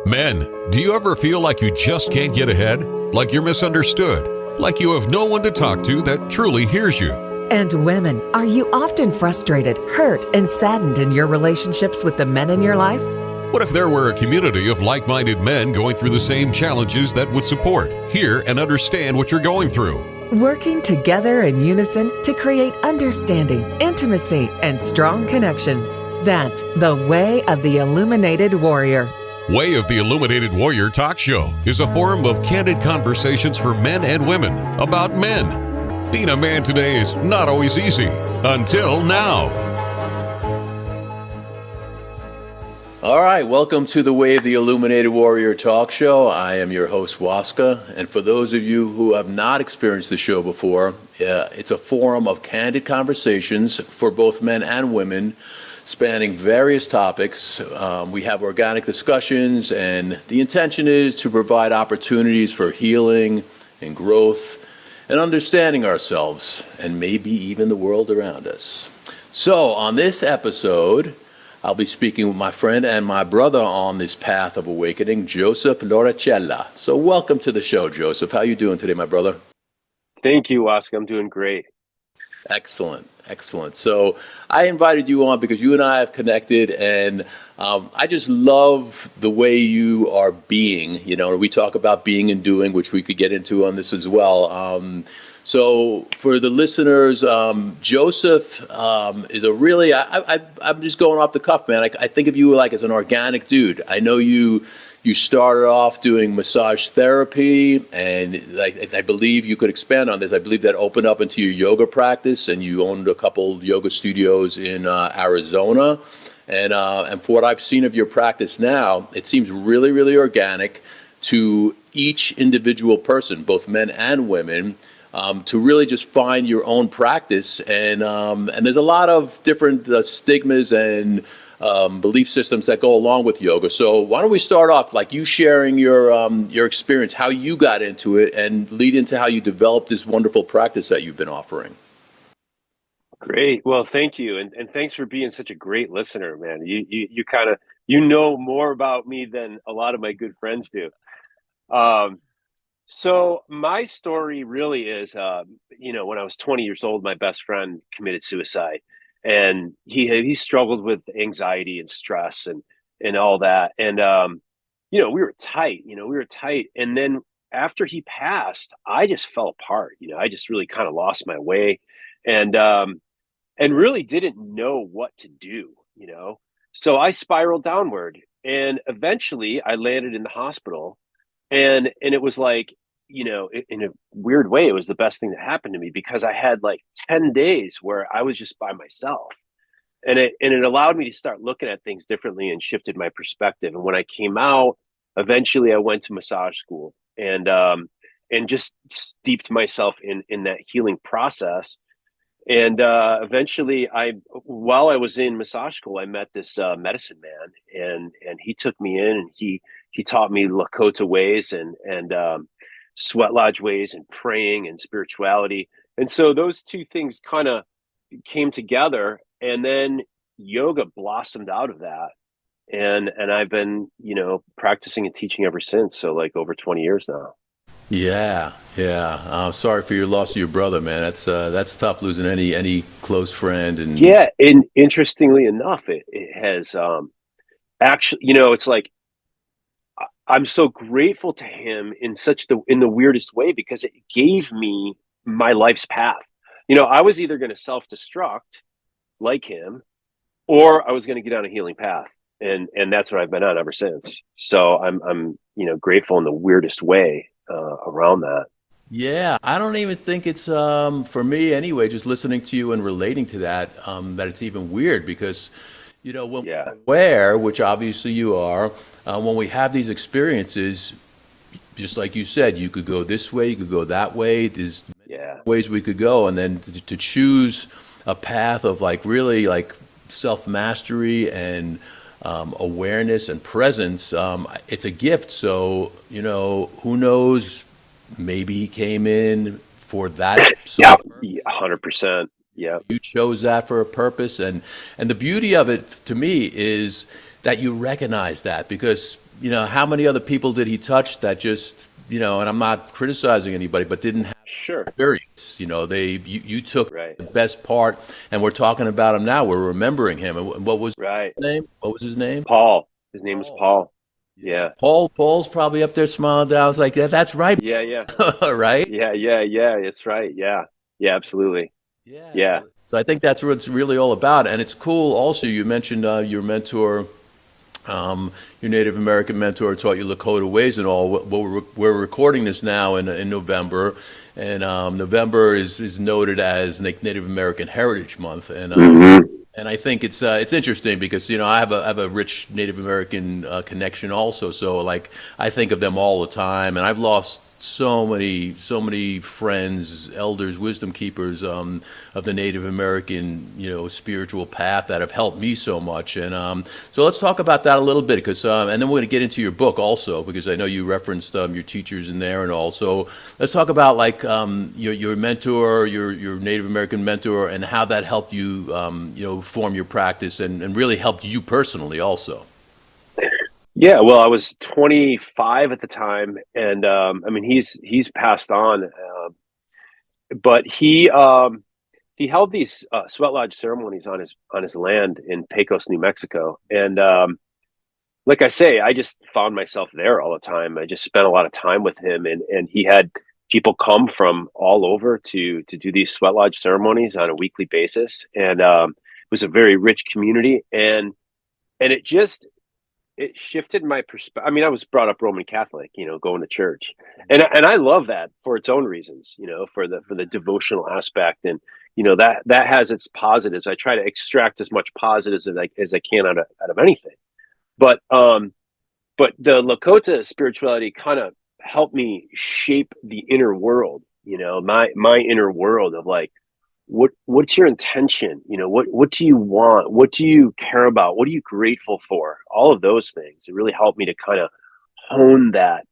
Men, do you ever feel like you just can't get ahead? Like you're misunderstood? Like you have no one to talk to that truly hears you? And women, are you often frustrated, hurt, and saddened in your relationships with the men in your life? What if there were a community of like-minded men going through the same challenges that would support, hear, and understand what you're going through? Working together in unison to create understanding, intimacy, and strong connections. That's the Way of the Illuminated Warrior. Way of the Illuminated Warrior talk show is a forum of candid conversations for men and women about men. Being a man today is not always easy. Until now. All right, welcome to the Way of the Illuminated Warrior talk show. I am your host, Waska, and for those of you who have not experienced the show before, it's a forum of candid conversations for both men and women, spanning various topics. We have organic discussions, and the intention is to provide opportunities for healing and growth and understanding ourselves and maybe even the world around us. So on this episode, I'll be speaking with my friend and my brother on this path of awakening, Joseph Lauricella. So welcome to the show, Joseph. How you doing today, my brother? Thank you, Waska. I'm doing great. Excellent. Excellent. So I invited you on because you and I have connected, and I just love the way you are being. You know, we talk about being and doing, which we could get into on this as well. So for the listeners, Joseph is a really, I'm just going off the cuff, man. I think of you like as an organic dude. I know you started off doing massage therapy, and I believe you could expand on this. I believe that opened up into your yoga practice, and you owned a couple yoga studios in Arizona. And for what I've seen of your practice now, it seems really, really organic to each individual person, both men and women, to really just find your own practice. And there's a lot of different stigmas and belief systems that go along with yoga. So why don't we start off like you sharing your experience, how you got into it, and lead into how you developed this wonderful practice that you've been offering. Great. Well, thank you. And thanks for being such a great listener, man. You kind of, you know more about me than a lot of my good friends do. So my story really is, when I was 20 years old, my best friend committed suicide, and he struggled with anxiety and stress and all that. And, we were tight, And then after he passed, I just fell apart. I just really kind of lost my way and really didn't know what to do, So I spiraled downward, and eventually I landed in the hospital. And it was like, in a weird way, it was the best thing that happened to me, because I had like 10 days where I was just by myself. And it allowed me to start looking at things differently and shifted my perspective. And when I came out, eventually I went to massage school and just steeped myself in that healing process. And eventually, while I was in massage school, I met this medicine man, and he took me in, and he taught me Lakota ways and sweat lodge ways and praying and spirituality. And so those two things kind of came together, and then yoga blossomed out of that. And I've been, practicing and teaching ever since. So like over 20 years now. Yeah. Sorry for your loss of your brother, man. That's tough, losing any close friend. And yeah, and interestingly enough, it has actually, it's like I'm so grateful to him in the weirdest way, because it gave me my life's path. I was either going to self-destruct like him, or I was going to get on a healing path, and that's what I've been on ever since. So I'm grateful in the weirdest way around that. Yeah, I don't even think it's for me anyway, just listening to you and relating to that it's even weird, because when we're aware, which obviously you are, when we have these experiences, just like you said, you could go this way, you could go that way, there's ways we could go, and then to choose a path of like really like self-mastery and awareness and presence, it's a gift. So, who knows, maybe he came in for that. Yeah, 100%. Yeah. You chose that for a purpose. And the beauty of it to me is that you recognize that, because how many other people did he touch that just, and I'm not criticizing anybody, but didn't have Sure. experience. You took Right. the best part, and we're talking about him now. We're remembering him. And what was Right. his name? What was his name? Paul. His name was Paul. Paul. Yeah. Paul's probably up there smiling down. It's like, yeah, that's right. Yeah. Yeah. Right? Yeah. It's right. Yeah. Yeah. Absolutely. Yeah. Yeah. So I think that's what it's really all about. And it's cool also, you mentioned your mentor, your Native American mentor taught you Lakota ways and all. We're recording this now in November, and November is noted as Native American Heritage Month, and I think it's interesting because I have a rich Native American connection also. So like I think of them all the time, and I've lost so many friends, elders, wisdom keepers of the Native American spiritual path that have helped me so much. And so let's talk about that a little bit, because and then we're going to get into your book also, because I know you referenced your teachers in there, and also let's talk about like your mentor, your Native American mentor, and how that helped you form your practice and really helped you personally also. Yeah, well, I was 25 at the time, and I mean he's passed on, but he held these sweat lodge ceremonies on his land in Pecos, New Mexico, and like I say, I just found myself there all the time. I just spent a lot of time with him, and he had people come from all over to do these sweat lodge ceremonies on a weekly basis, and it was a very rich community, and it shifted my perspective. I mean, I was brought up Roman Catholic, going to church, and I love that for its own reasons, for the devotional aspect, and that has its positives. I try to extract as much positives as I can out of anything, but the Lakota spirituality kind of helped me shape the inner world, my inner world of like, what's your intention? What do you want? What do you care about? What are you grateful for? All of those things. It really helped me to kind of hone that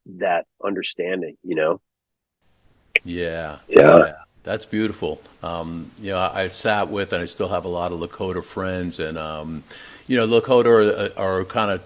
understanding, Yeah. Yeah. That's beautiful. I've sat with, and I still have a lot of Lakota friends, and Lakota are kind of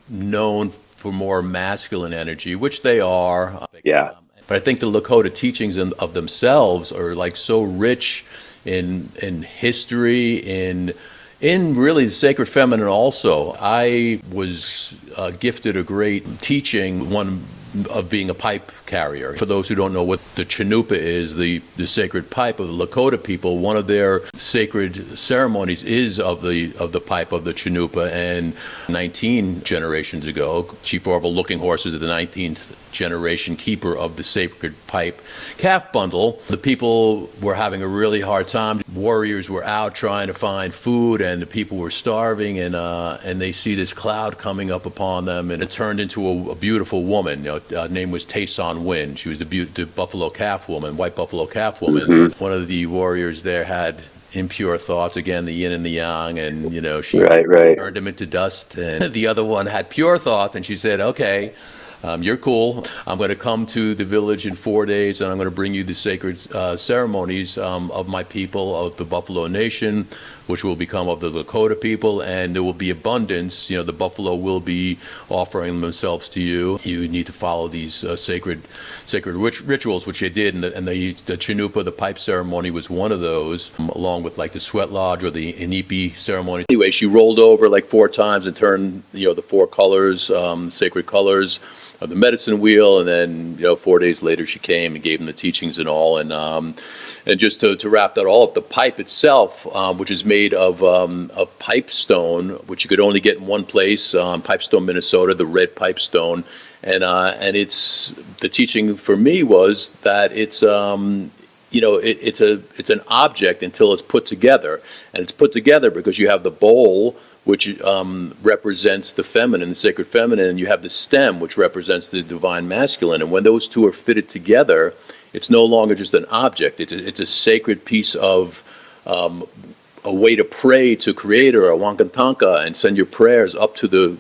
known for more masculine energy, which they are. Yeah. But I think the Lakota teachings of themselves are like so rich in history, in really the sacred feminine also. I was gifted a great teaching, one of being a pipe carrier. For those who don't know what the Chanupa is, the sacred pipe of the Lakota people, one of their sacred ceremonies is of the pipe of the Chanupa. And 19 generations ago, Chief Orville Looking Horse is the 19th generation keeper of the sacred pipe calf bundle. The people were having a really hard time. Warriors were out trying to find food, and the people were starving, and they see this cloud coming up upon them, and it turned into a beautiful woman. Her name was Tayson Wind. She was the buffalo calf woman, white buffalo calf woman. Mm-hmm. One of the warriors there had impure thoughts, again, the yin and the yang, and she turned him into dust. And the other one had pure thoughts, and she said, okay, you're cool. I'm going to come to the village in 4 days, and I'm going to bring you the sacred ceremonies of my people, of the Buffalo Nation, which will become of the Lakota people, and there will be abundance. The buffalo will be offering themselves to you. You need to follow these sacred rituals, which they did, and the Chanupa, the pipe ceremony, was one of those, along with like the sweat lodge or the Inipi ceremony. Anyway, she rolled over like 4 times and turned the 4 colors, sacred colors of the medicine wheel, and then 4 days later she came and gave them the teachings and all, and just to wrap that all up, the pipe itself, which is made of pipe stone, which you could only get in one place, Pipestone, Minnesota, the red pipe stone, and it's the teaching for me was that it's it's an object until it's put together, and it's put together because you have the bowl, which represents the feminine, the sacred feminine, and you have the stem, which represents the divine masculine. And when those two are fitted together, it's no longer just an object. It's a sacred piece of a way to pray to Creator, a Wankantanka, and send your prayers up to the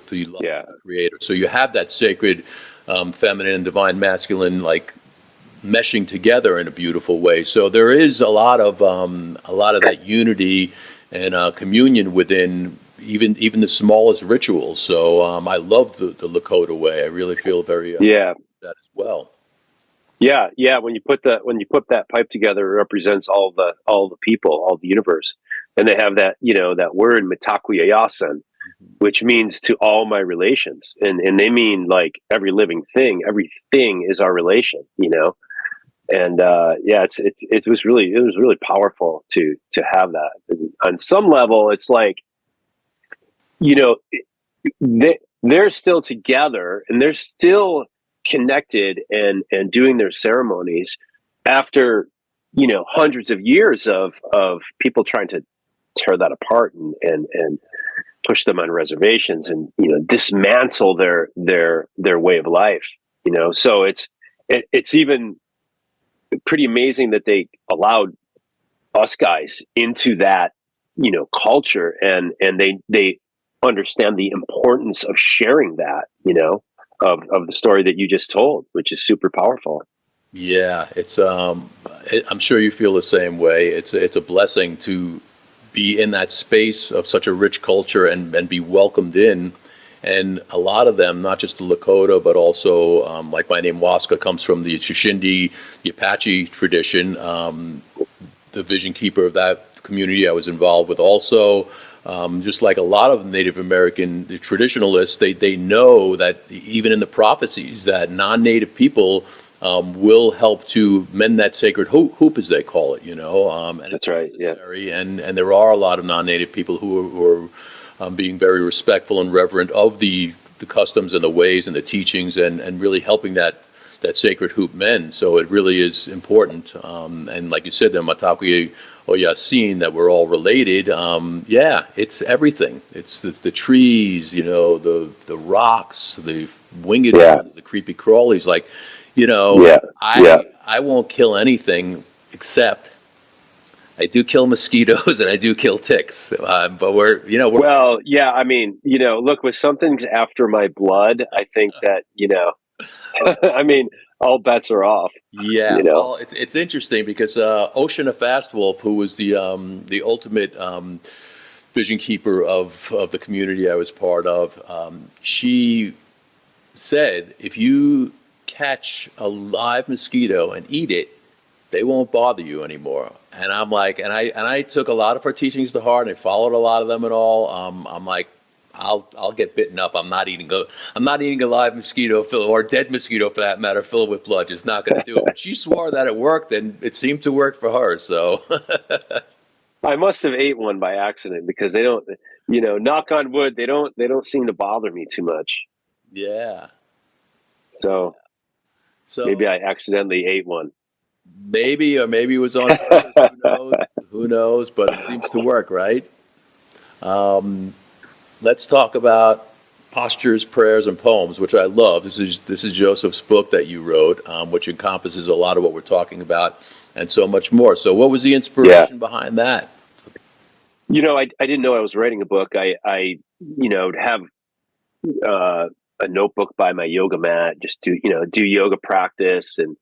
Creator. So you have that sacred feminine and divine masculine like meshing together in a beautiful way. So there is a lot of that unity and communion within even the smallest rituals. So I love the Lakota way. I really feel very Yeah. that as well. Yeah, yeah. When you put that pipe together, it represents all the people, all the universe, and they have that that word mitakuye, which means to all my relations, and they mean like every living thing. Everything is our relation, And yeah, it was really powerful to have that. And on some level, it's like you know they're still together and they're still connected and doing their ceremonies after hundreds of years of people trying to tear that apart and push them on reservations and dismantle their way of life. So it's even pretty amazing that they allowed us guys into that culture, and they understand the importance of sharing that of the story that you just told, which is super powerful. Yeah, I'm sure you feel the same way. It's a blessing to be in that space of such a rich culture and be welcomed in. And a lot of them, not just the Lakota, but also like my name Waska comes from the Shishindi, the Apache tradition. The vision keeper of that community I was involved with also. Just like a lot of Native American traditionalists, they know that even in the prophecies that non-Native people will help to mend that sacred hoop, as they call it, and That's it's right. Yeah. necessary. And there are a lot of non-Native people who are being very respectful and reverent of the customs and the ways and the teachings, and really helping that sacred hoop mend. So it really is important. And like you said, the Matakuye Oyasin, that we're all related. Yeah, it's everything. It's the trees, the rocks, the winged ones, the creepy crawlies. Like, Yeah. Yeah. I won't kill anything except I do kill mosquitoes and I do kill ticks. But we're Well, yeah. I mean, look, with something's after my blood, I think that I mean, all bets are off. Yeah, well, it's interesting because Oceana Fastwolf, who was the ultimate vision keeper of the community I was part of, she said if you catch a live mosquito and eat it, they won't bother you anymore. And I'm like, and I took a lot of her teachings to heart, and I followed a lot of them and all. I'm like, I'll get bitten up. I'm not eating a live mosquito or a dead mosquito for that matter, filled with blood. Just not going to do it. But she swore that it worked, and it seemed to work for her. So I must have ate one by accident because they don't, knock on wood, they don't seem to bother me too much. yeah. So So maybe I accidentally ate one. maybe, or maybe it was on purpose. Who knows? Who knows? But it seems to work, right? Let's talk about postures, prayers, and poems, which I love. This is Joseph's book that you wrote, which encompasses a lot of what we're talking and so much more. So, what was the inspiration behind that? I didn't know I was writing a book. I have a notebook by my yoga mat, just do yoga practice, and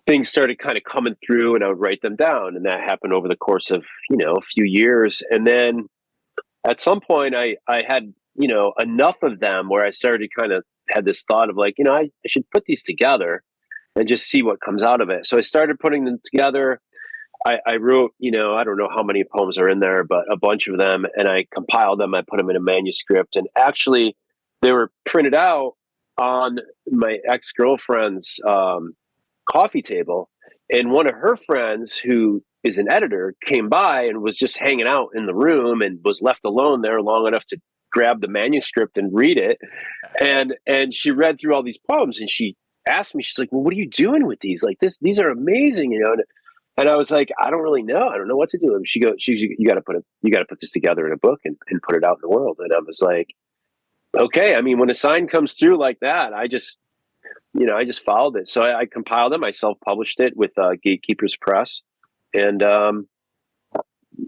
things started kind of coming through, and I would write them down, and that happened over the course of a few years, and then at some point I had enough of them where I started kind of had this thought of like I should put these together and just see what comes out of it. So I started putting them together. I wrote, I don't know how many poems are in there, but a bunch of them, and I compiled them. I put them in a manuscript, and actually, they were printed out on my ex-girlfriend's coffee table. And one of her friends, who is an editor, came by and was just hanging out in the room and was left alone there long enough to grab the manuscript and read it. And she read through all these poems, and she asked me, she's like, "Well, what are you doing with these? Like these are amazing, And I was like, I don't really know. I don't know what to do. And you got to put this together in a book and put it out in the world. And I was like, okay. I mean, when a sign comes through like that, I just followed it. So I compiled them. I self-published it with Gatekeepers Press, and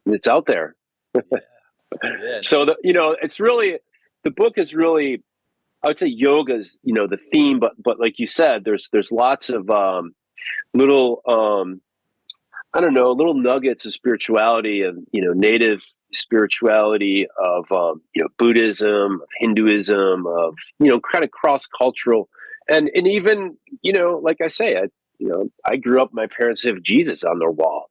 it's out there. Yeah. So it's really, the book is really, I would say yoga's, the theme, but like you said, there's lots of little I don't know, little nuggets of spirituality and native spirituality, of Buddhism, of Hinduism, of kind of cross cultural, and even like I say, I grew up. My parents have Jesus on their wall,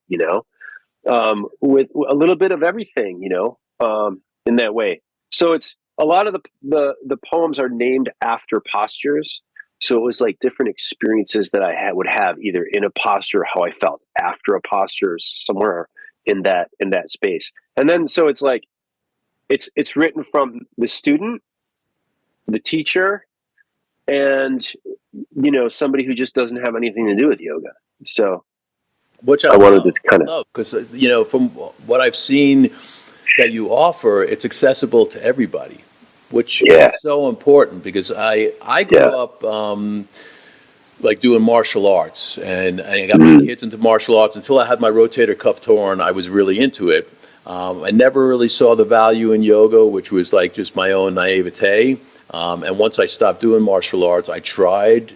with a little bit of everything, in that way. So it's a lot of the poems are named after postures. So it was like different experiences that I would have either in a posture, how I felt after a posture, somewhere in that space. And then so it's like it's written from the student, the teacher, and somebody who just doesn't have anything to do with yoga. So Which I wanted to kind of because from what I've seen that you offer, it's accessible to everybody, which is so important because I grew up like doing martial arts, and I got my kids into martial arts. Until I had my rotator cuff torn, I was really into it. I never really saw the value in yoga, which was like just my own naivete. And once I stopped doing martial arts, I tried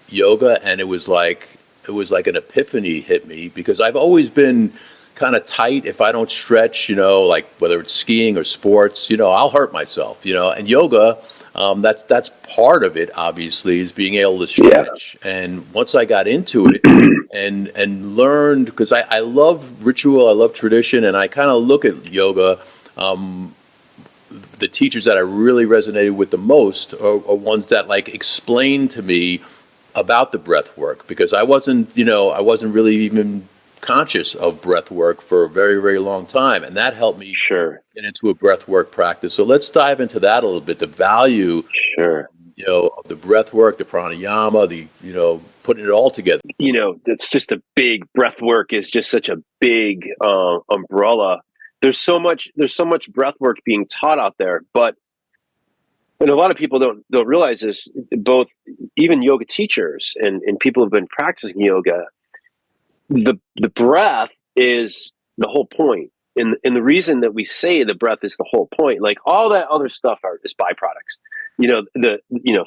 yoga, and it was like an epiphany hit me, because I've always been kind of tight. If I don't stretch, like whether it's skiing or sports, I'll hurt myself, and yoga, that's part of it, obviously, is being able to stretch. And once I got into it and learned, because I love ritual, I love tradition, and I kind of look at yoga, the teachers that I really resonated with the most are ones that like explain to me about the breath work, because I wasn't really even conscious of breath work for a very, very long time. And that helped me get into a breath work practice. So let's dive into that a little bit, the value, of the breath work, the pranayama, putting it all together. That's just a big breath work is just such a big umbrella. There's so much breath work being taught out there, and a lot of people don't realize this, both even yoga teachers and people who've been practicing yoga, the breath is the whole point. And the reason that we say the breath is the whole point, like all that other stuff is byproducts,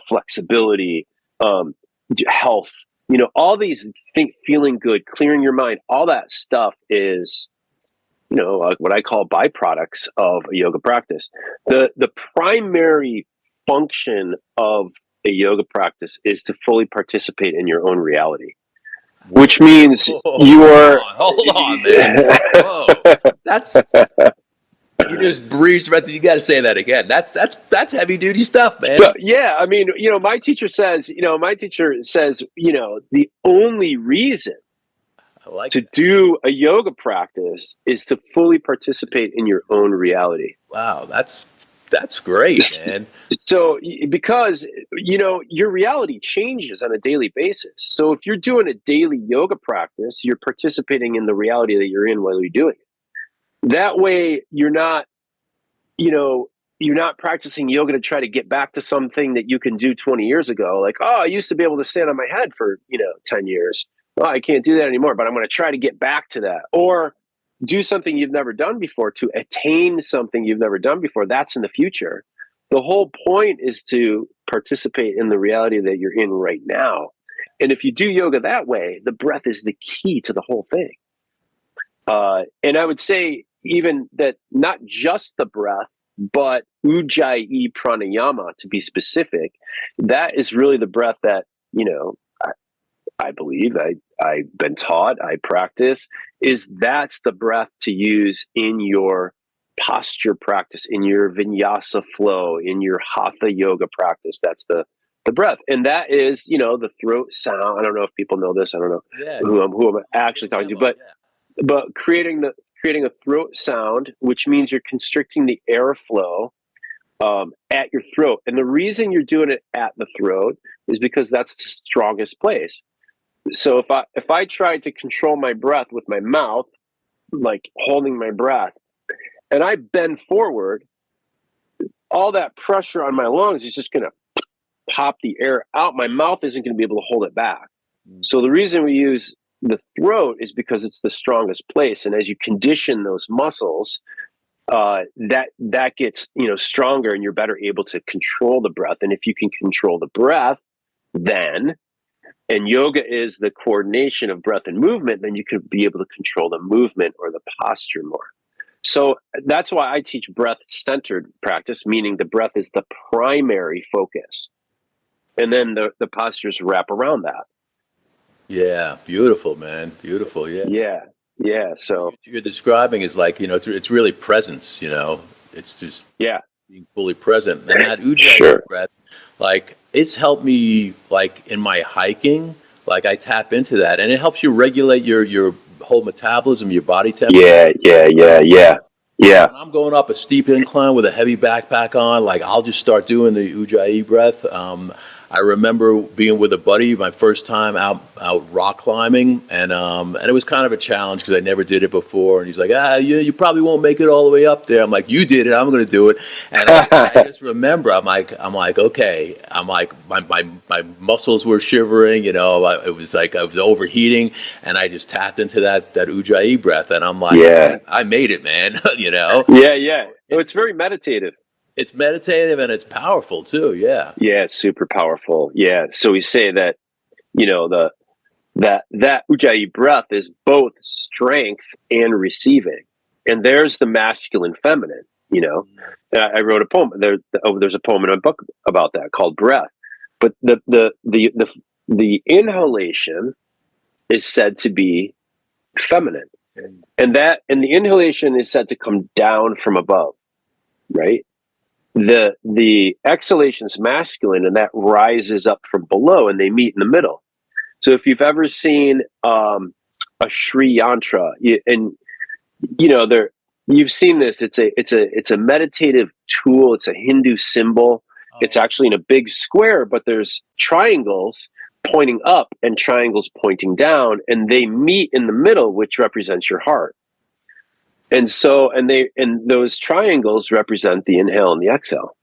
flexibility, health, all these feeling good, clearing your mind, all that stuff is, what I call byproducts of a yoga practice. The primary function of a yoga practice is to fully participate in your own reality, which means you are. Hold on, man. Whoa, that's you just breezed right through. You got to say that again. That's heavy duty stuff, man. So, I mean, my teacher says, the only reason to do a yoga practice is to fully participate in your own reality. Wow, that's great, man. So, because, your reality changes on a daily basis. So if you're doing a daily yoga practice, you're participating in the reality that you're in while you're doing it. That way, you're not practicing yoga to try to get back to something that you can do 20 years ago. Like, I used to be able to stand on my head for, 10 years. Oh, I can't do that anymore, but I'm going to try to get back to that. Or do something you've never done before to attain something you've never done before. That's in the future. The whole point is to participate in the reality that you're in right now. And if you do yoga that way, the breath is the key to the whole thing. And I would say even that not just the breath, but Ujjayi pranayama, to be specific, that is really the breath that, I believe, I've been taught, I practice, that's the breath to use in your posture practice, in your vinyasa flow, in your hatha yoga practice. That's the breath. And that is, the throat sound. I don't know if people know this. I don't know who I'm actually talking to, but creating a throat sound, which means you're constricting the airflow at your throat. And the reason you're doing it at the throat is because that's the strongest place. So if I tried to control my breath with my mouth, like holding my breath, and I bend forward, all that pressure on my lungs is just going to pop the air out. My mouth isn't going to be able to hold it back. So the reason we use the throat is because it's the strongest place. And as you condition those muscles, that gets, stronger, and you're better able to control the breath. And if you can control the breath, and yoga is the coordination of breath and movement, then you could be able to control the movement or the posture more. So that's why I teach breath-centered practice, meaning the breath is the primary focus. And then the postures wrap around that. Yeah, beautiful, man. Beautiful, yeah. Yeah. Yeah. So You're describing is like, it's really presence, It's just yeah. being fully present. And that Ujjayi Sure. breath, like, it's helped me, like, in my hiking, like, I tap into that. And it helps you regulate your whole metabolism, your body temperature. Yeah. When I'm going up a steep incline with a heavy backpack on, like, I'll just start doing the Ujjayi breath. I remember being with a buddy my first time out rock climbing, and it was kind of a challenge because I never did it before. And he's like, you probably won't make it all the way up there. I'm like, you did it, I'm going to do it. And I just remember, I'm like, okay. I'm like, my muscles were shivering, it was like I was overheating, and I just tapped into that Ujjayi breath, and I'm like, Yeah. I made it, man. Yeah. It's very meditative. It's meditative and it's powerful too. Yeah. Yeah, it's super powerful. Yeah. So we say that, that Ujjayi breath is both strength and receiving. And there's the masculine feminine, I wrote a poem. There's a poem in a book about that called Breath. But the inhalation is said to be feminine. And the inhalation is said to come down from above, right? The exhalation is masculine, and that rises up from below, and they meet in the middle. So if you've ever seen a Shri yantra, you've seen this. It's a meditative tool. It's a Hindu symbol. Oh. It's actually in a big square, but there's triangles pointing up and triangles pointing down, and they meet in the middle, which represents your heart. And so, and those triangles represent the inhale and the exhale.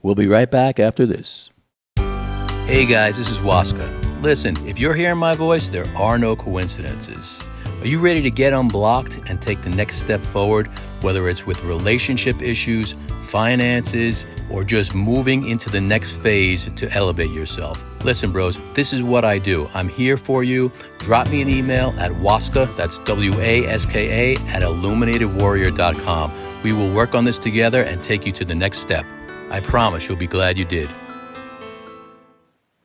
We'll be right back after this. Hey guys, this is Waska. Listen, if you're hearing my voice, there are no coincidences. Are you ready to get unblocked and take the next step forward, whether it's with relationship issues, finances, or just moving into the next phase to elevate yourself? Listen, bros, this is what I do. I'm here for you. Drop me an email at Waska, that's WASKA, at ILLUMINATEDWARRIOR.com. We will work on this together and take you to the next step. I promise you'll be glad you did.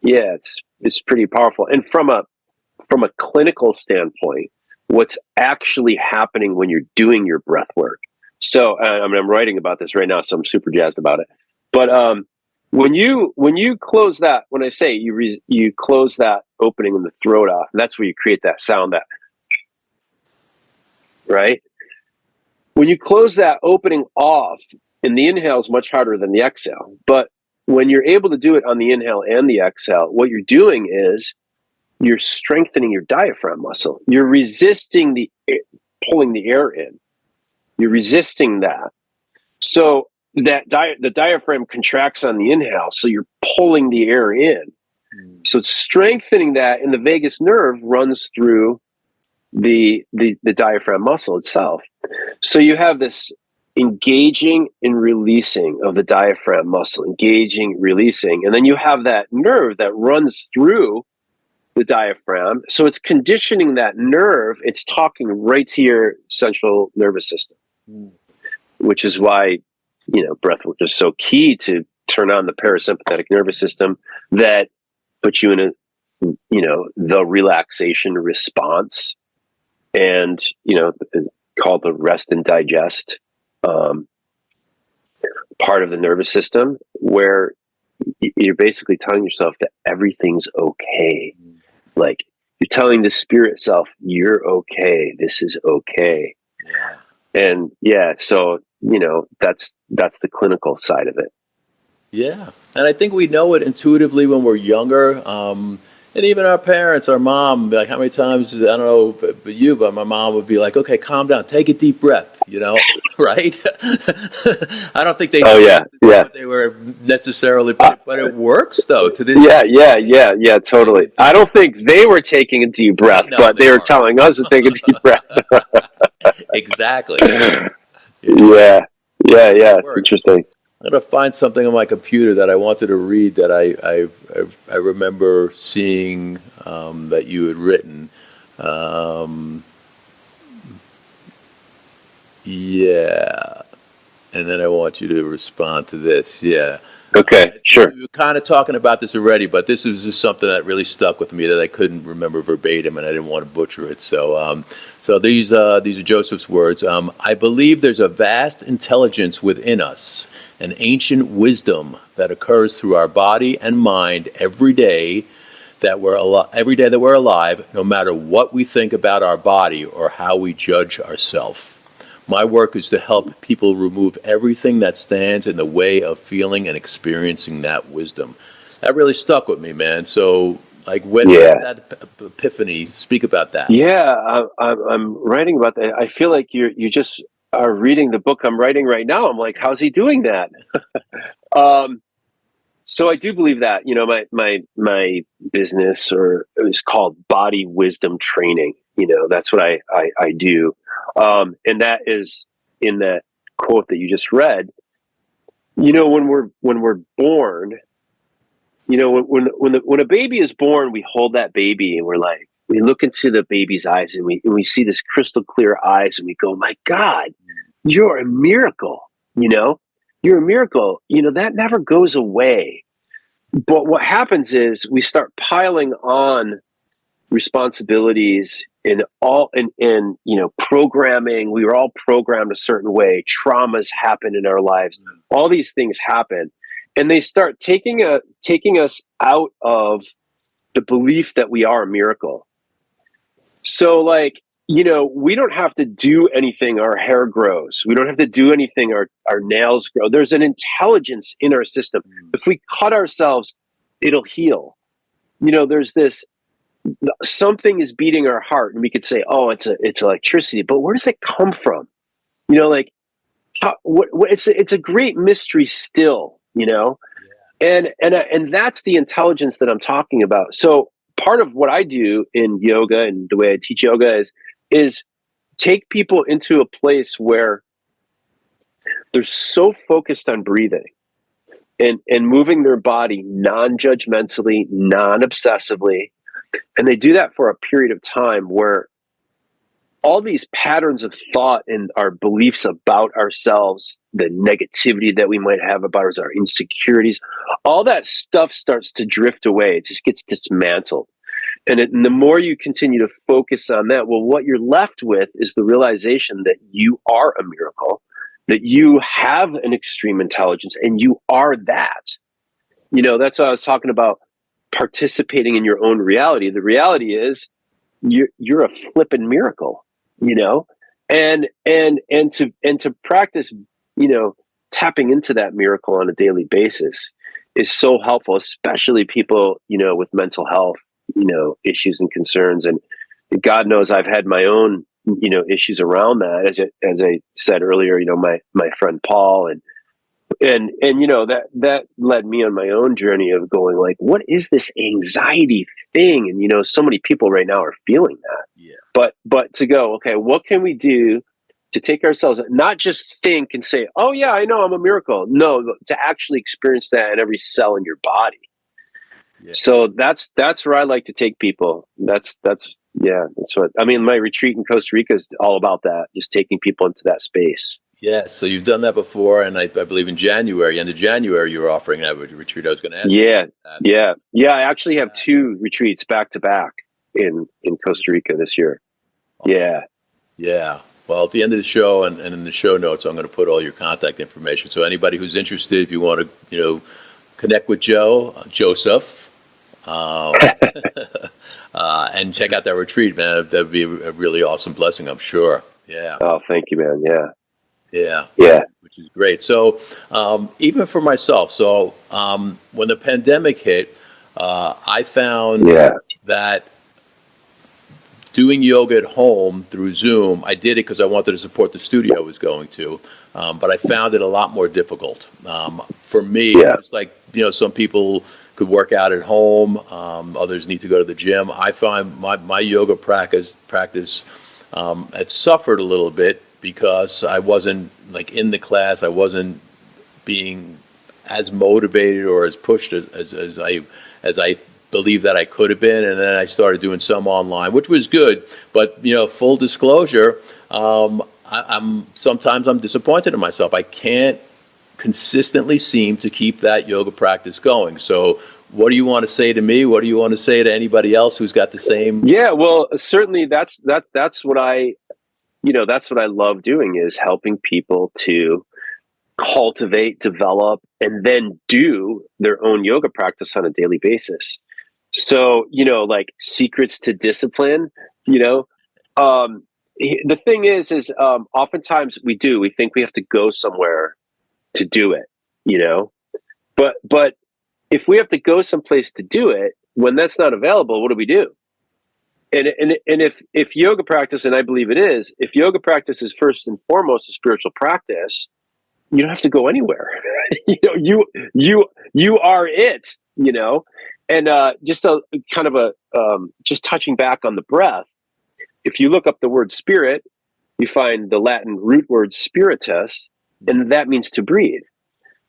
Yeah, it's pretty powerful. And from a clinical standpoint, what's actually happening when you're doing your breath work. So I'm writing about this right now, so I'm super jazzed about it. But when you close that, when I say you close that opening in the throat off, and that's where you create that sound, that right. When you close that opening off, and the inhale is much harder than the exhale, but when you're able to do it on the inhale and the exhale, what you're doing is you're strengthening your diaphragm muscle. You're resisting pulling the air in. You're resisting that. So that the diaphragm contracts on the inhale, so you're pulling the air in. So it's strengthening that, and the vagus nerve runs through the diaphragm muscle itself. So you have this engaging and releasing of the diaphragm muscle, engaging, releasing, and then you have that nerve that runs through the diaphragm. So it's conditioning that nerve. It's talking right to your central nervous system, which is why, breath work is so key to turn on the parasympathetic nervous system that puts you in the relaxation response, and, called the rest and digest part of the nervous system, where you're basically telling yourself that everything's okay. Like, you're telling the spirit self, you're okay. This is okay. Yeah. And so, that's the clinical side of it. Yeah. And I think we know it intuitively when we're younger. And even our parents, our mom, like, how many times, I don't know but you, but my mom would be like, okay, calm down, take a deep breath, right? I don't think they what they were necessarily, but it works though to this. Yeah, totally. I don't think they were taking a deep breath, but they were telling us to take a deep breath. Exactly. Yeah, it's interesting. I'm going to find something on my computer that I wanted to read that I remember seeing that you had written. Yeah. And then I want you to respond to this. Yeah. Okay, sure. We were kind of talking about this already, but this was just something that really stuck with me that I couldn't remember verbatim, and I didn't want to butcher it. So these are Joseph's words. I believe there's a vast intelligence within us, an ancient wisdom that occurs through our body and mind every day every day that we're alive, no matter what we think about our body or how we judge ourselves. My work is to help people remove everything that stands in the way of feeling and experiencing that wisdom. That really stuck with me, man. So, like, when that epiphany, speak about that. Yeah, I'm writing about that. I feel like you just are reading the book I'm writing right now. I'm like, how's he doing that? So I do believe that, my business is called Body Wisdom Training. That's what I do. And that is in that quote that you just read. When we're born, when a baby is born, we hold that baby and we look into the baby's eyes and we see this crystal clear eyes and we go, my God, you're a miracle. You're a miracle. That never goes away. But what happens is we start piling on responsibilities in programming. We were all programmed a certain way. Traumas happen in our lives. All these things happen, and they start taking us out of the belief that we are a miracle. So, we don't have to do anything. Our hair grows. We don't have to do anything. Our nails grow. There's an intelligence in our system. If we cut ourselves, it'll heal. There's this, something is beating our heart, and we could say, oh, it's electricity, but where does it come from? It's a great mystery still, and that's the intelligence that I'm talking about. So part of what I do in yoga and the way I teach yoga is take people into a place where they're so focused on breathing and moving their body non-judgmentally, non-obsessively. And they do that for a period of time where all these patterns of thought and our beliefs about ourselves, the negativity that we might have about us, our insecurities, all that stuff starts to drift away. It just gets dismantled. And the more you continue to focus on that, well, what you're left with is the realization that you are a miracle, that you have an extreme intelligence, and you are that. That's what I was talking about, participating in your own reality. The reality is you're a flippin' miracle, and to practice, tapping into that miracle on a daily basis is so helpful, especially people, with mental health, issues and concerns. And God knows I've had my own, issues around that. As I said earlier, my friend Paul and that led me on my own journey of going like, what is this anxiety thing? And so many people right now are feeling that. Yeah. But to go, okay, what can we do to take ourselves, not just think and say, oh yeah, I know I'm a miracle. No, to actually experience that in every cell in your body. Yeah. So that's where I like to take people. That's what I mean. My retreat in Costa Rica is all about that, just taking people into that space. Yeah, so you've done that before, and I believe in January, end of January, you were offering that retreat. I was going to ask. Yeah. I actually have 2 retreats back to back in Costa Rica this year. Awesome. Yeah. Well, at the end of the show and in the show notes, I'm going to put all your contact information. So anybody who's interested, if you want to, connect with Joseph, and check out that retreat, man, that'd be a really awesome blessing, I'm sure. Yeah. Oh, thank you, man. Yeah, which is great. So even for myself, when the pandemic hit, I found that doing yoga at home through Zoom, I did it because I wanted to support the studio I was going to, but I found it a lot more difficult. For me, just like, some people could work out at home, others need to go to the gym. I find my yoga practice had suffered a little bit, because I wasn't in the class. I wasn't being as motivated or as pushed as I believed that I could have been. And then I started doing some online, which was good. But full disclosure, sometimes I'm disappointed in myself. I can't consistently seem to keep that yoga practice going. So what do you want to say to me? What do you want to say to anybody else who's got the same? Yeah, well, certainly that's what that's what I love doing, is helping people to cultivate, develop, and then do their own yoga practice on a daily basis. So, like secrets to discipline, the thing is oftentimes we think we have to go somewhere to do it, but if we have to go someplace to do it, when that's not available, what do we do? And if yoga practice, and I believe it is, if yoga practice is first and foremost a spiritual practice, you don't have to go anywhere. You are it, and just a kind of just touching back on the breath. If you look up the word spirit, you find the Latin root word spiritus, and that means to breathe.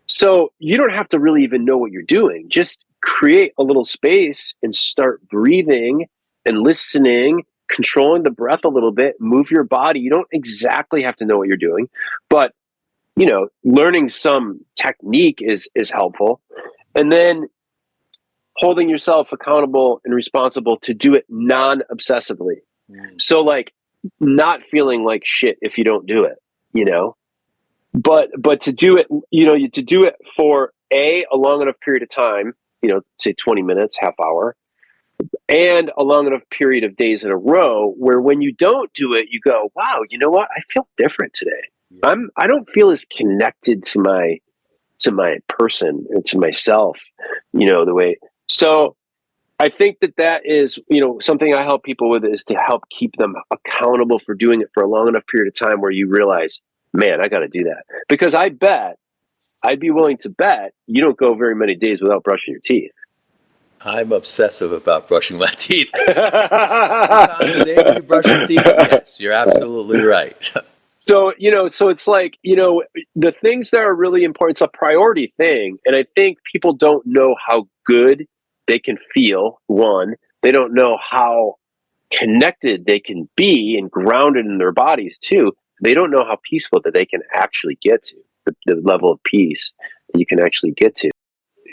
So you don't have to really even know what you're doing. Just create a little space and start breathing and listening, controlling the breath a little bit, move your body. You don't exactly have to know what you're doing, but learning some technique is helpful. And then holding yourself accountable and responsible to do it non-obsessively. So like not feeling like shit if you don't do it, but to do it, to do it for a long enough period of time, say 20 minutes, half hour, and a long enough period of days in a row where when you don't do it, you go, wow, you know what? I feel different today. Yeah. I don't feel as connected to my person and to myself, the way. So I think that is, something I help people with, is to help keep them accountable for doing it for a long enough period of time where you realize, man, I got to do that. Because I'd be willing to bet you don't go very many days without brushing your teeth. I'm obsessive about brushing my teeth. Times a day you brush your teeth? Yes, you're absolutely right. So, so it's like, the things that are really important, it's a priority thing. And I think people don't know how good they can feel. One, they don't know how connected they can be and grounded in their bodies. Two, they don't know how peaceful that they can actually get to, the level of peace that you can actually get to.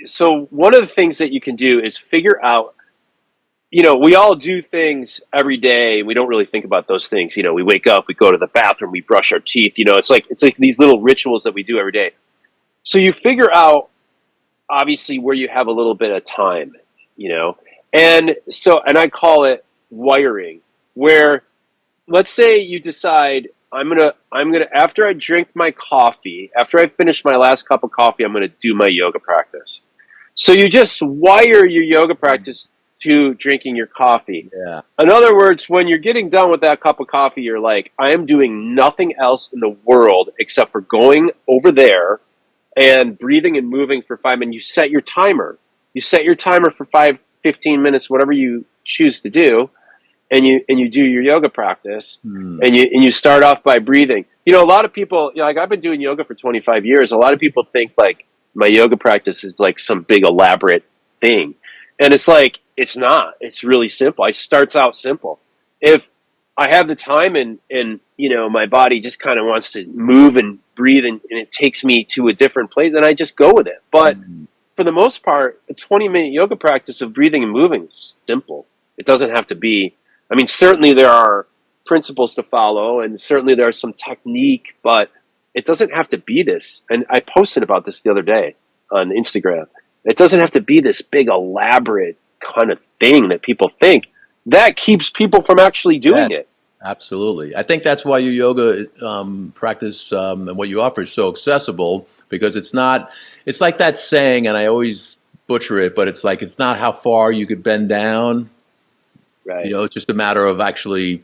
So one of the things that you can do is figure out, we all do things every day. We don't really think about those things. We wake up, we go to the bathroom, we brush our teeth. It's like these little rituals that we do every day. So you figure out, obviously, where you have a little bit of time, and I call it wiring, where let's say you decide, I'm gonna after I drink my coffee, after I finish my last cup of coffee, I'm gonna do my yoga practice. So you just wire your yoga practice to drinking your coffee. Yeah. In other words, when you're getting done with that cup of coffee, you're like, I am doing nothing else in the world except for going over there and breathing and moving for 5 minutes. You set your timer. You set your timer for 15 minutes, whatever you choose to do, and you do your yoga practice, and you start off by breathing. A lot of people, like I've been doing yoga for 25 years. A lot of people think like my yoga practice is like some big elaborate thing. And it's like, it's not. It's really simple. It starts out simple. If I have the time and my body just kind of wants to move and breathe and it takes me to a different place, then I just go with it. But for the most part, a 20-minute yoga practice of breathing and moving is simple. It doesn't have to be, certainly there are principles to follow and certainly there's some technique, but it doesn't have to be this. And I posted about this the other day on Instagram. It doesn't have to be this big elaborate kind of thing that people think. That keeps people from actually doing it. Absolutely. I think that's why your yoga practice and what you offer is so accessible, because it's like that saying, and I always butcher it, but it's like, it's not how far you could bend down. Right. It's just a matter of actually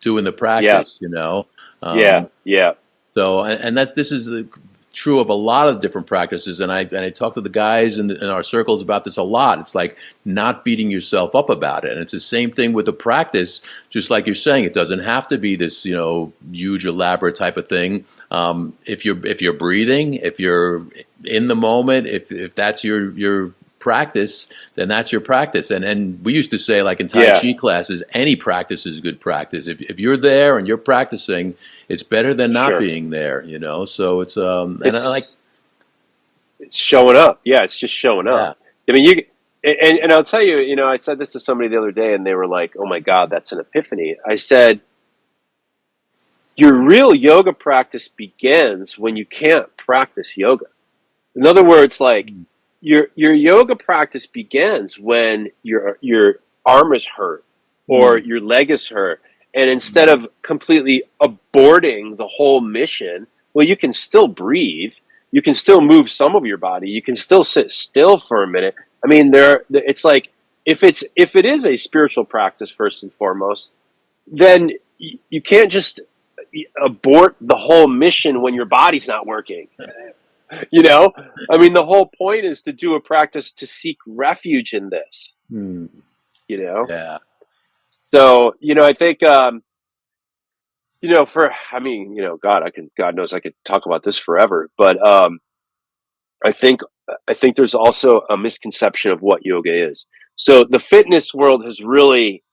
doing the practice, Yeah. So, and this is true of a lot of different practices, and I talk to the guys in our circles about this a lot. It's like not beating yourself up about it, and it's the same thing with the practice. Just like you're saying, it doesn't have to be this huge elaborate type of thing. If you're breathing, if you're in the moment, if that's your practice, then that's your practice. And we used to say, like in Tai Yeah. Chi classes, any practice is good practice. If you're there and you're practicing, it's better than not Sure. being there, you know? So it's, and It's I like, it's showing up. Yeah, it's just showing yeah. up. I mean, and I'll tell you, I said this to somebody the other day, and they were like, "Oh my God, that's an epiphany." I said, "Your real yoga practice begins when you can't practice yoga." In other words, like your yoga practice begins when your arm is hurt or your leg is hurt, and instead of completely aborting the whole mission, well, you can still breathe, you can still move some of your body, you can still sit still for a minute. I mean, it's like if it is a spiritual practice first and foremost, then you can't just abort the whole mission when your body's not working. I mean, the whole point is to do a practice to seek refuge in this. Hmm. you know Yeah. so I think God knows I could talk about this forever, but i think I think there's also a misconception of what yoga is. So the fitness world has really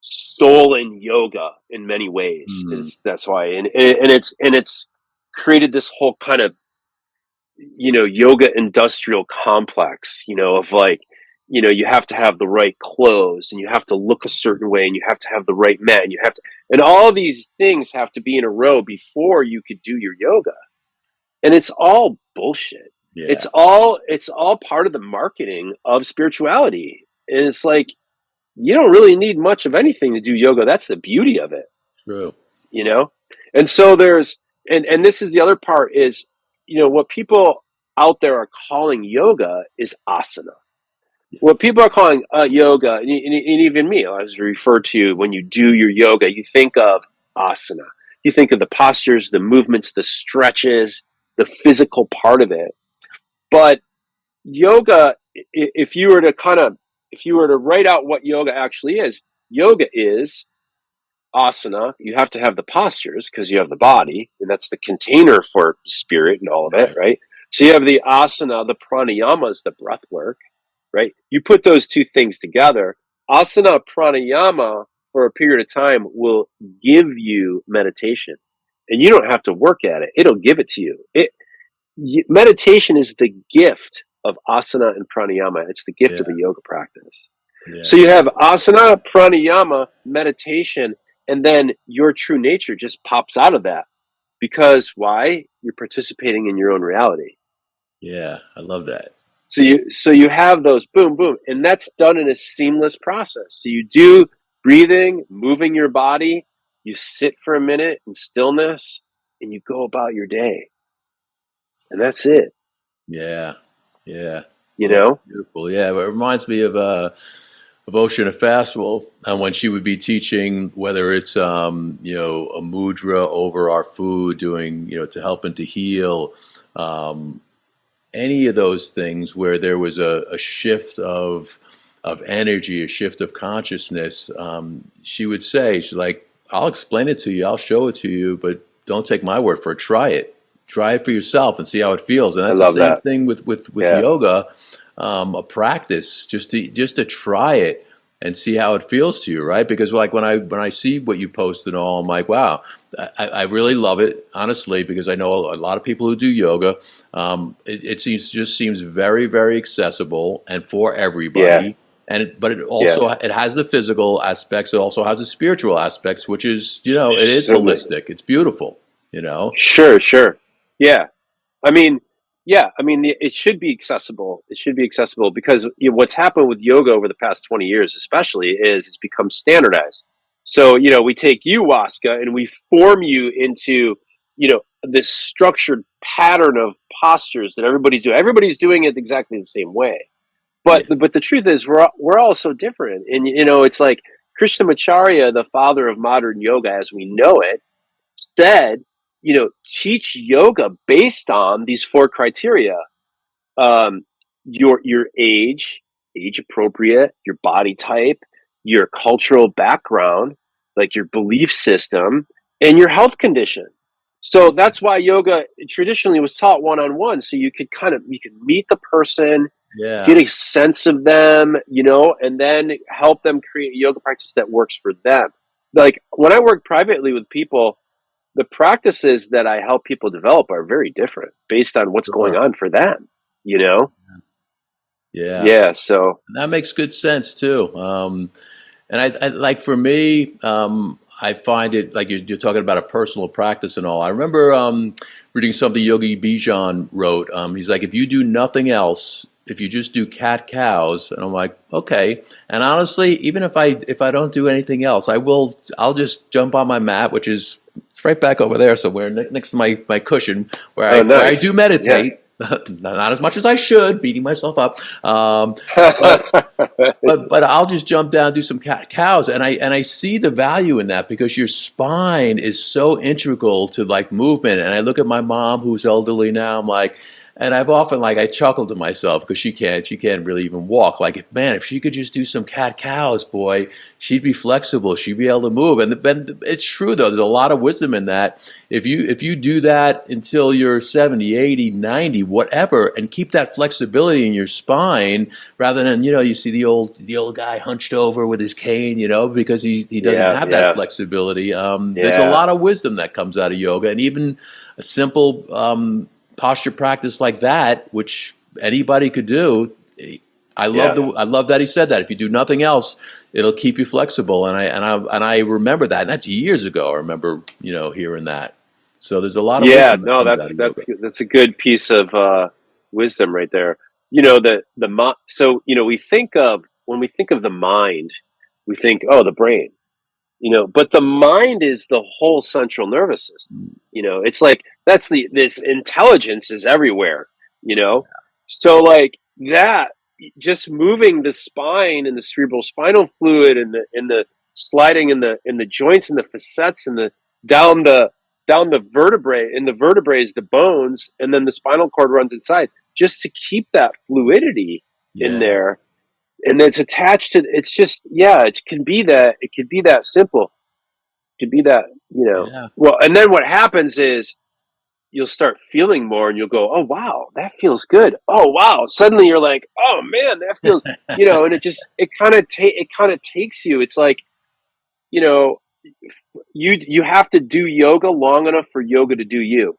stolen yoga in many ways. Hmm. That's why, and it's created this whole kind of yoga industrial complex, of like, you have to have the right clothes, and you have to look a certain way, and you have to have the right mat, and you have to, and all these things have to be in a row before you could do your yoga. And it's all bullshit. Yeah. It's all part of the marketing of spirituality. And it's like, you don't really need much of anything to do yoga. That's the beauty of it. True. you know and so there's, and this is the other part is, what people out there are calling yoga is asana. What people are calling yoga, and even me, as referred to, when you do your yoga, you think of asana, you think of the postures, the movements, the stretches, the physical part of it. But yoga, if you were to write out what yoga actually is, yoga is asana. You have to have the postures because you have the body, and that's the container for spirit and all of it, Right. right? So you have the asana, the pranayamas, the breath work, right? You put those two things together. Asana, pranayama, for a period of time will give you meditation, and you don't have to work at it. It'll give it to you. Meditation is the gift of asana and pranayama. It's the gift Yeah. of the yoga practice. Yeah. So you have asana, pranayama, meditation, and then your true nature just pops out of that. Because why? You're participating in your own reality. Yeah. I love that. So you have those boom, boom, and that's done in a seamless process. So you do breathing, moving your body, you sit for a minute in stillness, and you go about your day. And that's it. Yeah. Yeah. You Yeah. know? Beautiful. Yeah. It reminds me of Oceana Festival, and when she would be teaching, whether it's a mudra over our food, doing to help and to heal, any of those things where there was a shift of energy, a shift of consciousness. She would say, she's like, I'll explain it to you, I'll show it to you, but don't take my word for it. Try it for yourself and see how it feels. And I that's the love same that. thing with Yeah. yoga, a practice, just to try it and see how it feels to you, right? Because like when I see what you post and all, I'm like, wow, I really love it, honestly, because I know a lot of people who do yoga. It seems very, very accessible and for Yeah. everybody. But it Yeah. also it has the physical aspects. It also has the spiritual aspects, which is it is Certainly. holistic. It's beautiful. Sure. Yeah. I mean, it should be accessible. It should be accessible because what's happened with yoga over the past 20 years, especially, is it's become standardized. So, we take you, Waska, and we form you into, this structured pattern of postures that everybody's doing. Everybody's doing it exactly the same way. Yeah. But the truth is, we're all so different. And, it's like Krishnamacharya, the father of modern yoga as we know it, said, teach yoga based on these four criteria: um, your age appropriate, your body type, your cultural background, like your belief system, and your health condition. So that's why yoga traditionally was taught one on one, so you could meet the person Yeah. get a sense of them, and then help them create a yoga practice that works for them. Like when I work privately with people, the practices that I help people develop are very different based on what's going Sure. on for them, you know? Yeah. Yeah. So, That makes good sense too. And I like for me, I find it like you're talking about a personal practice and all. I remember reading something Yogi Bijan wrote. He's like, if you do nothing else, if you just do cat cows, and I'm like, okay. And honestly, even if I don't do anything else, I'll just jump on my mat, which is it's right back over there somewhere next to my cushion oh, where I do nice. Yeah. meditate. Not as much as I should, beating myself up. But but I'll just jump down, do some cows, and I see the value in that because your spine is so integral to like movement. And I look at my mom who's elderly now. I'm like, and I've often like I chuckle to myself because she can't really even walk. Like man, if she could just do some cat cows, boy, she'd be flexible. She'd be able to move. And it's true though. There's a lot of wisdom in that. If you do that until you're 70, 80, 90, whatever, and keep that flexibility in your spine rather than, you see the old guy hunched over with his cane, because he doesn't Yeah. have that Yeah. flexibility. There's a Yeah. lot of wisdom that comes out of yoga, and even a simple posture practice like that, which anybody could do. Yeah. I love that he said that. If you do nothing else, it'll keep you flexible. And I remember that. And that's years ago. I remember hearing that. So there's a lot of Yeah. wisdom that No, comes out of yoga. that's a good piece of wisdom right there. So, when we think of the mind, we think, oh, the brain. But the mind is the whole central nervous system. It's like this intelligence is everywhere. you know so like that, just moving the spine and the cerebral spinal fluid and the sliding in the joints and the facets and the down the vertebrae, and the vertebrae is the bones, and then the spinal cord runs inside just to keep that fluidity in Yeah. there. And it's attached to, it's just, yeah, it could be that simple. It could be that, Yeah. well, and then what happens is you'll start feeling more and you'll go, oh wow, that feels good. Oh wow, suddenly you're like, oh man, that feels, and it kind of takes you. It's like, you know you have to do yoga long enough for yoga to do you.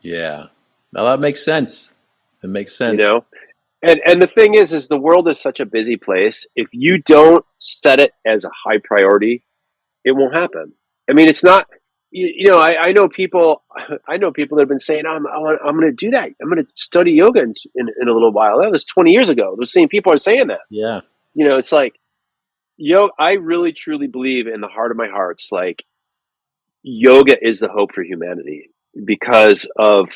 Yeah. Now that makes sense. It makes you sense. know and the thing is the world is such a busy place. If you don't set it as a high priority, it won't happen. I mean, it's not. I know people. I know people that have been saying, I'm going to do that. I'm going to study yoga in a little while." That was 20 years ago. Those same people are saying that. Yeah. It's like, I really truly believe in the heart of my hearts, like yoga is the hope for humanity because of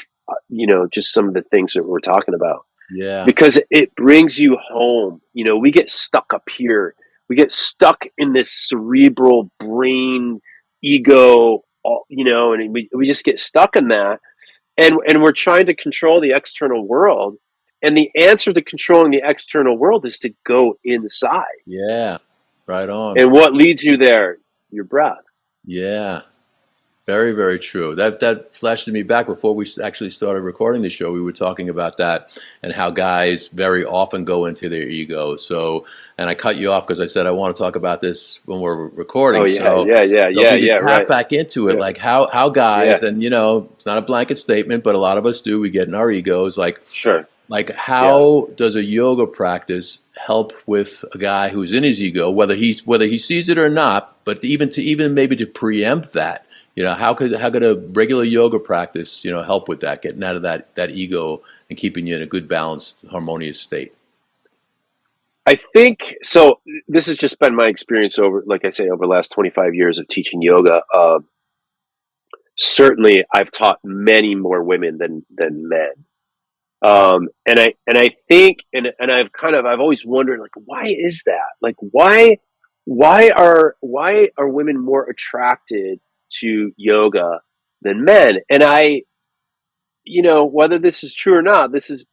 just some of the things that we're talking about, Yeah. because it brings you home. We get stuck up here. We get stuck in this cerebral brain ego, and we just get stuck in that. And we're trying to control the external world. And the answer to controlling the external world is to go inside. Yeah. Right on. And what leads you there? Your breath. Yeah. Very, very true. That flashed to me back before we actually started recording the show. We were talking about that and how guys very often go into their ego. So, and I cut you off because I said I want to talk about this when we're Oh recording. yeah, So, yeah, yeah, if yeah, we could yeah. tap Right. back into it, Yeah, like how yeah. guys, and it's not a blanket statement, but a lot of us do. We get in our egos, Sure. like Yeah. how does a yoga practice help with a guy who's in his ego, whether he sees it or not, but even maybe to preempt that, how could a regular yoga practice, help with that, getting out of that ego and keeping you in a good, balanced, harmonious state? I think so. This has just been my experience over, like I say, over the last 25 years of teaching yoga. Certainly, I've taught many more women than men. And I think, and I've always wondered, like, why is that? Like, why are women more attracted to yoga than men? And whether this is true or not, this is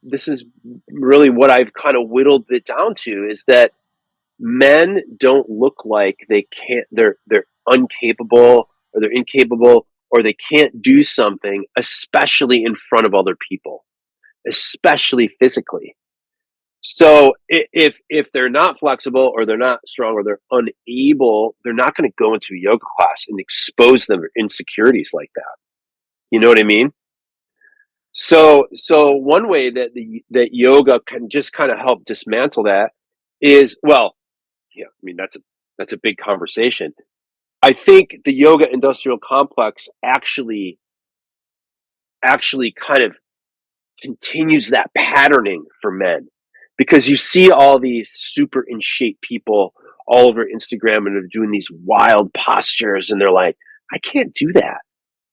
really what I've kind of whittled it down to, is that men don't look like they can't, they're incapable, or they're incapable, or they can't do something, especially in front of other people. especially physically. So if they're not flexible or they're not strong or they're unable, they're not going to go into a yoga class and expose them to insecurities like that. You know what I mean? So one way that yoga can just kind of help dismantle that is, well, yeah, I mean that's a big conversation. I think the yoga industrial complex actually kind of continues that patterning for men, because you see all these super in shape people all over Instagram and they're doing these wild postures and they're like, I can't do that.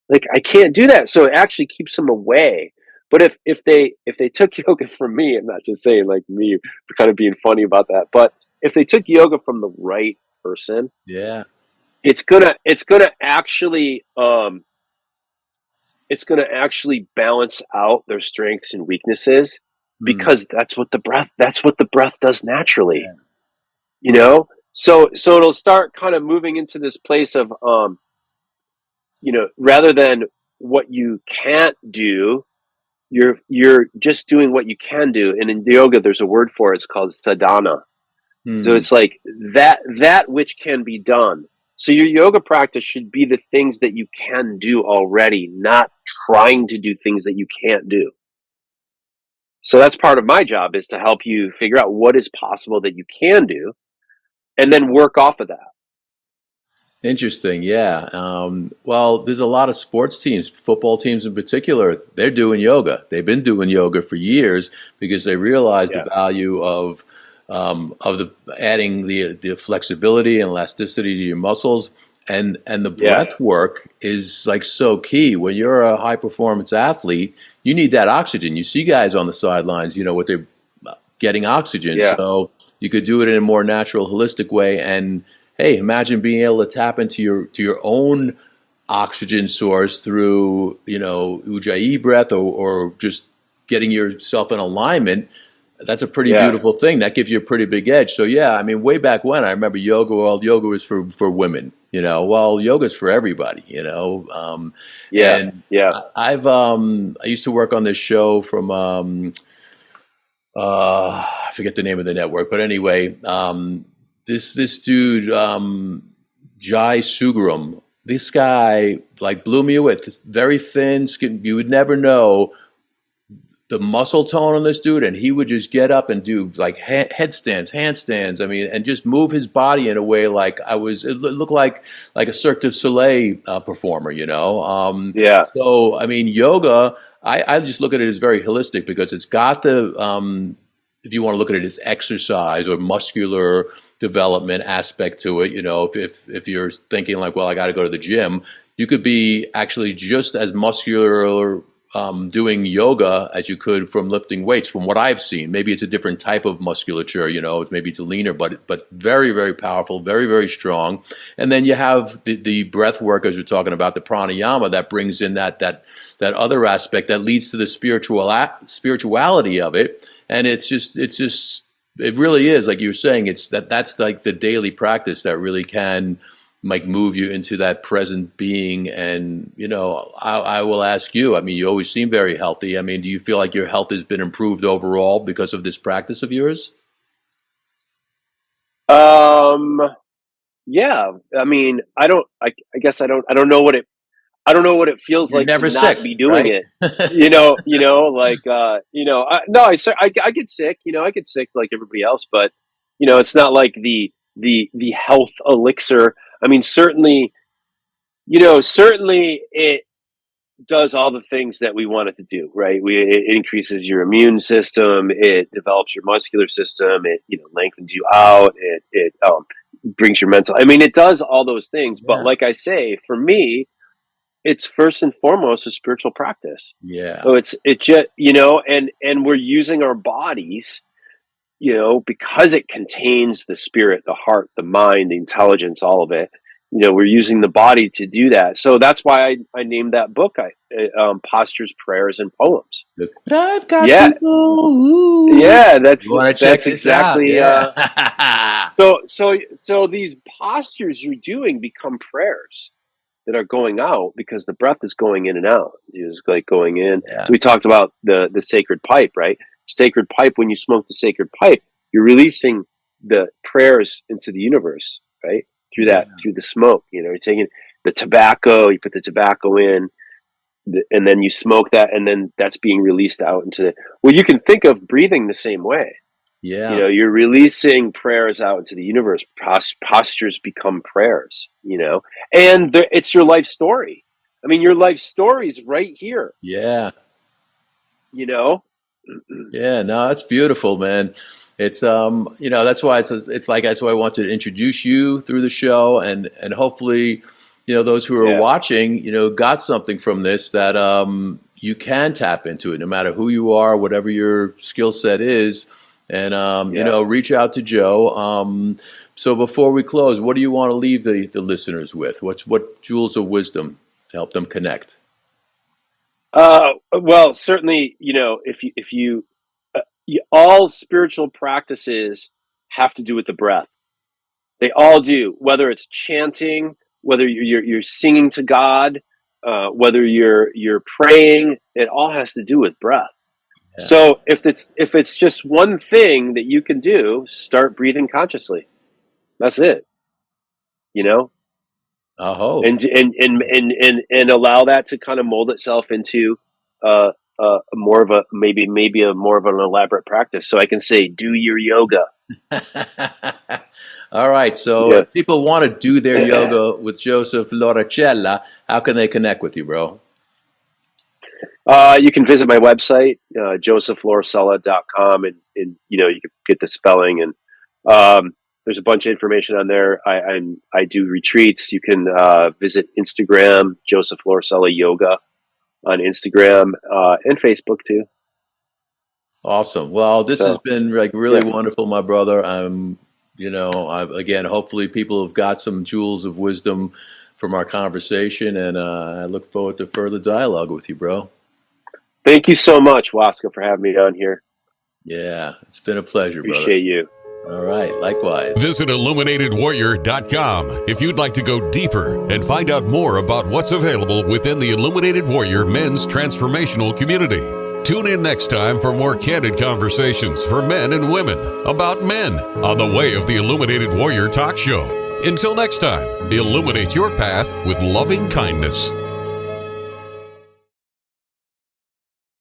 Like, I can't do that. So it actually keeps them away. But if they took yoga from me, I'm not just saying like me for kind of being funny about that, but if they took yoga from the right person, Yeah. it's gonna actually balance out their strengths and weaknesses, Mm. because that's what the breath does naturally. You know? So it'll start kind of moving into this place of rather than what you can't do, you're just doing what you can do. And in yoga there's a word for it, it's called sadhana. So Mm. it's like that which can be done. So your yoga practice should be the things that you can do already, not trying to do things that you can't do. So that's part of my job, is to help you figure out what is possible that you can do and then work off of that. Interesting. Yeah. Well, there's a lot of sports teams, football teams in particular, they're doing yoga. They've been doing yoga for years because they realize the Yeah. value of the adding the flexibility and elasticity to your muscles. And the Yeah. breath work is like so key. When you're a high performance athlete, you need that oxygen. You see guys on the sidelines, what they're getting oxygen. Yeah. So you could do it in a more natural, holistic way. And hey, imagine being able to tap into your own oxygen source through, Ujjayi breath, or just getting yourself in alignment. That's a pretty Yeah. beautiful thing. That gives you a pretty big edge. So yeah, I mean, way back when, I remember yoga. Well, yoga was for women. Well, yoga's for everybody. Yeah. And Yeah. I used to work on this show from I forget the name of the network, but anyway, this dude, Jai Sugaram, this guy like blew me away. This very thin skin, you would never know the muscle tone on this dude, and he would just get up and do like headstands, handstands. I mean, and just move his body in a way like it looked like a Cirque du Soleil performer, Yeah. So, I mean, yoga, I just look at it as very holistic because it's got if you want to look at it as exercise or muscular development aspect to it, if you're thinking like, well, I got to go to the gym, you could be actually just as muscular doing yoga as you could from lifting weights, from what I've seen. Maybe it's a different type of musculature, maybe it's a leaner, but very, very powerful, very, very strong. And then you have the breath work, as you're talking about, the pranayama, that brings in that other aspect that leads to the spirituality of it. And it really is, like you were saying, that's like the daily practice that really can like move you into that present being. And I will ask you, I mean, you always seem very healthy. I mean, do you feel like your health has been improved overall because of this practice of yours? Yeah. I mean, I guess I don't know what it feels You're like to never sick, not be doing right? it. I get sick, I get sick like everybody else, but it's not like the health elixir. I mean, certainly it does all the things that we want it to do, right? It increases your immune system, it develops your muscular system, it lengthens you out, it brings your mental. I mean, it does all those things, but Yeah. like I say, for me, it's first and foremost a spiritual practice. Yeah. So it just and we're using our bodies, because it contains the spirit, the heart, the mind, the intelligence, all of it. We're using the body to do that. So that's why I named that book Postures, Prayers, and Poems. I've got Yeah. people. Ooh. Yeah, You want to check that's this out? exactly Yeah. so these postures you're doing become prayers. that are going out because the breath is going in and out. It's like going in. Yeah. We talked about the sacred pipe, right? Sacred pipe. When you smoke the sacred pipe, you're releasing the prayers into the universe, right? Through the smoke. You're taking the tobacco. You put the tobacco in, and then you smoke that, and then that's being released out into the. Well, you can think of breathing the same way. Yeah. You're releasing prayers out into the universe. Postures become prayers, and it's your life story. I mean, your life story is right here. Yeah. Yeah, no, that's beautiful, man. It's that's why that's why I wanted to introduce you through the show, and hopefully, those who are watching, got something from this that you can tap into it, no matter who you are, whatever your skill set is. And, reach out to Joe. So before we close, what do you want to leave the listeners with? What jewels of wisdom to help them connect? Well, certainly, if you all spiritual practices have to do with the breath. They all do, whether it's chanting, whether you're singing to God, whether you're praying, it all has to do with breath. Yeah. So if it's just one thing that you can do, start breathing consciously. That's it. Oh. And allow that to kind of mold itself into more of a maybe a more of an elaborate practice. So I can say, do your yoga. All right. So if people want to do their yoga with Joseph Lauricella, how can they connect with you, bro? You can visit my website, josephlauricella.com, and you can get the spelling, and there's a bunch of information on there. I do retreats. You can visit Instagram, Joseph Lauricella Yoga on Instagram, and Facebook too. Awesome. Well, this has been really wonderful, my brother. Again, hopefully people have got some jewels of wisdom from our conversation, and I look forward to further dialogue with you, bro. Thank you so much, Waska, for having me on here. Yeah, it's been a pleasure, brother. Appreciate you. All right, likewise. Visit IlluminatedWarrior.com if you'd like to go deeper and find out more about what's available within the Illuminated Warrior Men's Transformational Community. Tune in next time for more candid conversations for men and women about men on the Way of the Illuminated Warrior Talk Show. Until next time, illuminate your path with loving kindness.